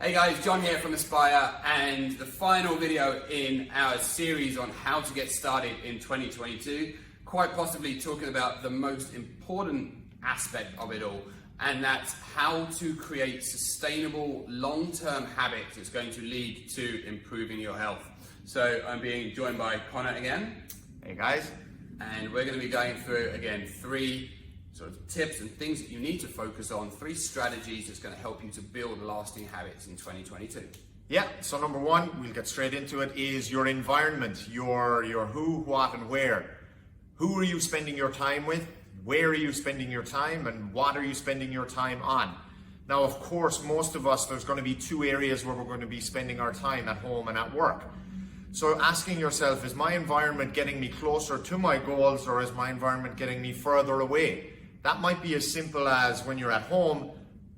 Hey guys, John here from Aspire, and the final video in our series on how to get started in 2022, quite possibly talking about the most important aspect of it all, and that's how to create sustainable long-term habits that's going to lead to improving your health. So I'm being joined by Conor again. Hey guys. And we're going to be going through again 3 sort of tips and things that you need to focus on, 3 strategies that's going to help you to build lasting habits in 2022. Yeah, so number 1, we'll get straight into it, is your environment, your who, what, and where. Who are you spending your time with? Where are you spending your time? And what are you spending your time on? Now, of course, most of us, there's going to be 2 areas where we're going to be spending our time, at home and at work. So asking yourself, is my environment getting me closer to my goals, or is my environment getting me further away? That might be as simple as when you're at home,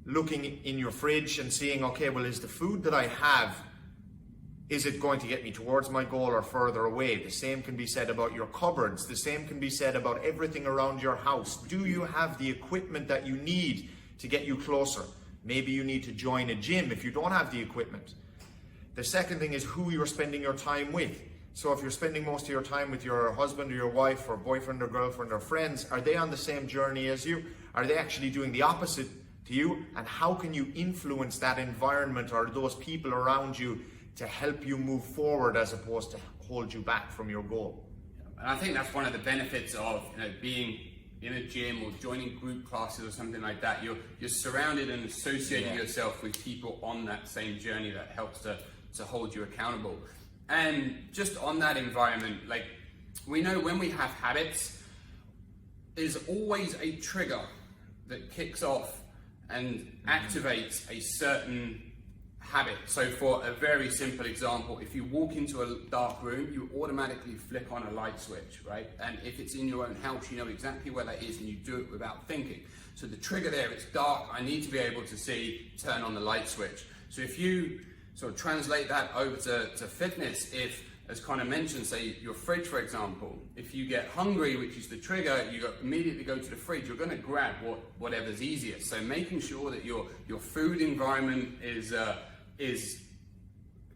looking in your fridge and seeing, okay, well, is the food that I have, is it going to get me towards my goal or further away? The same can be said about your cupboards. The same can be said about everything around your house. Do you have the equipment that you need to get you closer? Maybe you need to join a gym if you don't have the equipment. The second thing is who you're spending your time with. So if you're spending most of your time with your husband or your wife or boyfriend or girlfriend or friends, are they on the same journey as you? Are they actually doing the opposite to you? And how can you influence that environment or those people around you to help you move forward as opposed to hold you back from your goal? And I think that's one of the benefits of being in a gym or joining group classes or something like that. You're surrounded and associating yourself with people on that same journey that helps to hold you accountable. And just on that environment, like, we know when we have habits, there's always a trigger that kicks off and activates a certain habit. So for a very simple example, if you walk into a dark room, you automatically flick on a light switch, right? And if it's in your own house, you know exactly where that is and you do it without thinking. So the trigger there, it's dark, I need to be able to see, turn on the light switch. So if you sort of translate that over to fitness, if, as Conor mentioned, say your fridge, for example, if you get hungry, which is the trigger, you immediately go to the fridge, you're going to grab whatever's easiest. So making sure that your food environment is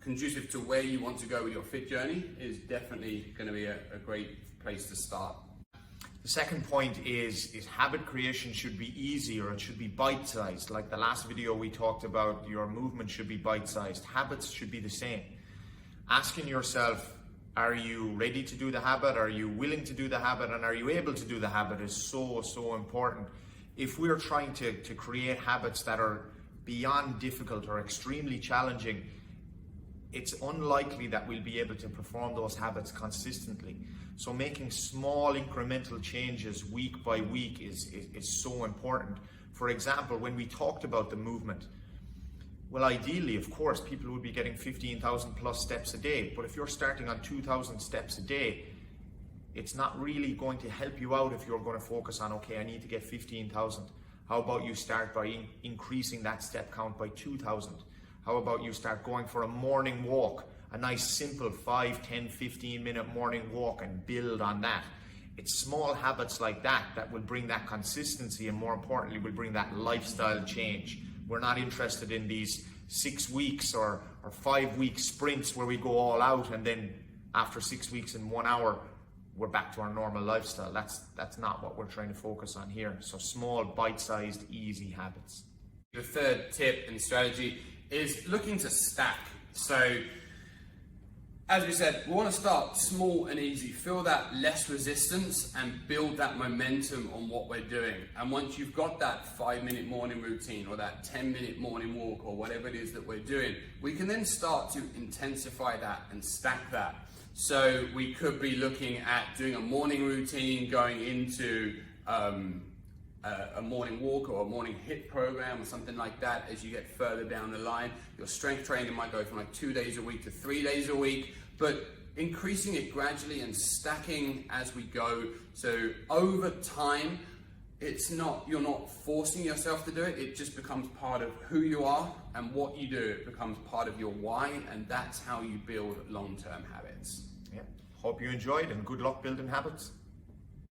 conducive to where you want to go with your fit journey is definitely going to be a great place to start. The second point is habit creation should be easy, or it should be bite-sized. Like the last video we talked about, your movement should be bite-sized. Habits should be the same. Asking yourself, are you ready to do the habit? Are you willing to do the habit? And are you able to do the habit is so important. If we're trying to create habits that are beyond difficult or extremely challenging, it's unlikely that we'll be able to perform those habits consistently. So making small incremental changes week by week is so important. For example, when we talked about the movement, well, ideally, of course, people would be getting 15,000 plus steps a day. But if you're starting on 2,000 steps a day, it's not really going to help you out if you're going to focus on, okay, I need to get 15,000. How about you start by increasing that step count by 2,000? How about you start going for a morning walk, a nice simple 5, 10, 15 minute morning walk, and build on that. It's small habits like that that will bring that consistency, and more importantly, will bring that lifestyle change. We're not interested in these 6 weeks or 5 week sprints where we go all out and then after 6 weeks and 1 hour, we're back to our normal lifestyle. That's not what we're trying to focus on here. So small, bite-sized, easy habits. The third tip and strategy is looking to stack. So as we said, we want to start small and easy, feel that less resistance and build that momentum on what we're doing. And once you've got that 5-minute morning routine or that 10-minute morning walk or whatever it is that we're doing, we can then start to intensify that and stack that. So we could be looking at doing a morning routine, going into a morning walk or a morning HIIT program or something like that. As you get further down the line, your strength training might go from like 2 days a week to 3 days a week, but increasing it gradually and stacking as we go. So over time, you're not forcing yourself to do it. It just becomes part of who you are and what you do. It becomes part of your why, and that's how you build long-term habits. Yeah. Hope you enjoyed, and good luck building habits.